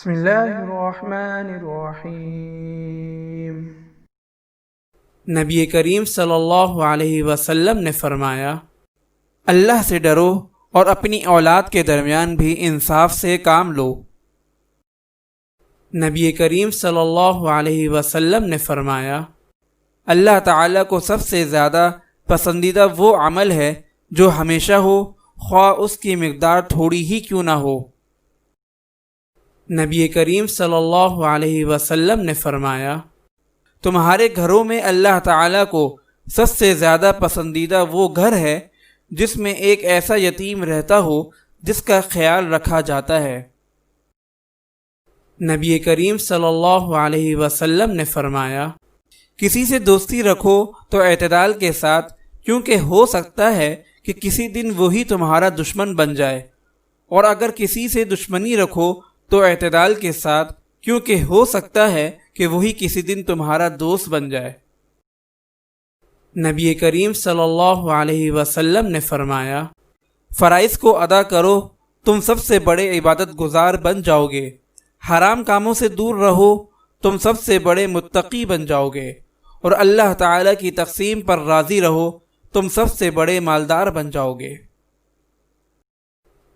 بسم اللہ الرحمن الرحیم۔ نبی کریم صلی اللہ علیہ وسلم نے فرمایا، اللہ سے ڈرو اور اپنی اولاد کے درمیان بھی انصاف سے کام لو۔ نبی کریم صلی اللہ علیہ وسلم نے فرمایا، اللہ تعالیٰ کو سب سے زیادہ پسندیدہ وہ عمل ہے جو ہمیشہ ہو، خواہ اس کی مقدار تھوڑی ہی کیوں نہ ہو۔ نبی کریم صلی اللہ علیہ وسلم نے فرمایا، تمہارے گھروں میں اللہ تعالیٰ کو سب سے زیادہ پسندیدہ وہ گھر ہے جس میں ایک ایسا یتیم رہتا ہو جس کا خیال رکھا جاتا ہے۔ نبی کریم صلی اللہ علیہ وسلم نے فرمایا، کسی سے دوستی رکھو تو اعتدال کے ساتھ، کیونکہ ہو سکتا ہے کہ کسی دن وہی تمہارا دشمن بن جائے، اور اگر کسی سے دشمنی رکھو تو اعتدال کے ساتھ، کیونکہ ہو سکتا ہے کہ وہی کسی دن تمہارا دوست بن جائے۔ نبی کریم صلی اللہ علیہ وسلم نے فرمایا، فرائض کو ادا کرو، تم سب سے بڑے عبادت گزار بن جاؤ گے۔ حرام کاموں سے دور رہو، تم سب سے بڑے متقی بن جاؤ گے، اور اللہ تعالیٰ کی تقسیم پر راضی رہو، تم سب سے بڑے مالدار بن جاؤ گے۔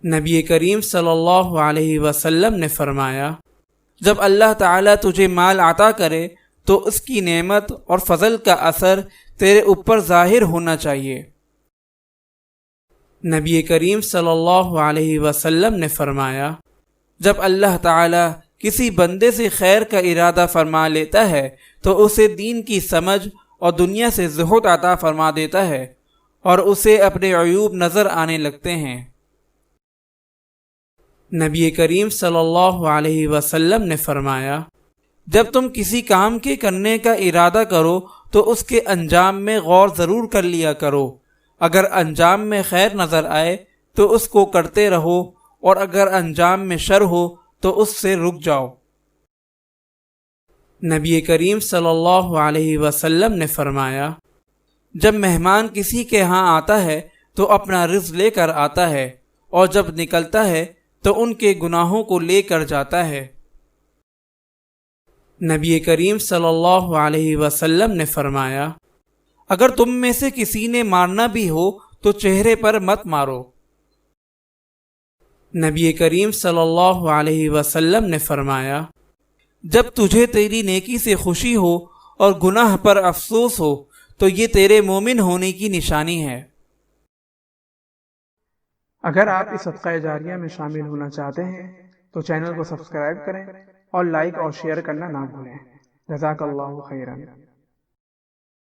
نبی کریم صلی اللہ علیہ وسلم نے فرمایا، جب اللہ تعالیٰ تجھے مال عطا کرے تو اس کی نعمت اور فضل کا اثر تیرے اوپر ظاہر ہونا چاہیے۔ نبی کریم صلی اللہ علیہ وسلم نے فرمایا، جب اللہ تعالیٰ کسی بندے سے خیر کا ارادہ فرما لیتا ہے تو اسے دین کی سمجھ اور دنیا سے زہد عطا فرما دیتا ہے، اور اسے اپنے عیوب نظر آنے لگتے ہیں۔ نبی کریم صلی اللہ علیہ وسلم نے فرمایا، جب تم کسی کام کے کرنے کا ارادہ کرو تو اس کے انجام میں غور ضرور کر لیا کرو، اگر انجام میں خیر نظر آئے تو اس کو کرتے رہو، اور اگر انجام میں شر ہو تو اس سے رک جاؤ۔ نبی کریم صلی اللہ علیہ وسلم نے فرمایا، جب مہمان کسی کے ہاں آتا ہے تو اپنا رزق لے کر آتا ہے، اور جب نکلتا ہے تو ان کے گناہوں کو لے کر جاتا ہے۔ نبی کریم صلی اللہ علیہ وسلم نے فرمایا، اگر تم میں سے کسی نے مارنا بھی ہو تو چہرے پر مت مارو۔ نبی کریم صلی اللہ علیہ وسلم نے فرمایا، جب تجھے تیری نیکی سے خوشی ہو اور گناہ پر افسوس ہو تو یہ تیرے مومن ہونے کی نشانی ہے۔ اگر آپ اس صدقہ جاریہ میں شامل ہونا چاہتے ہیں تو چینل کو سبسکرائب کریں اور لائک اور شیئر کرنا نہ بھولیں۔ جزاک اللہ خیرا۔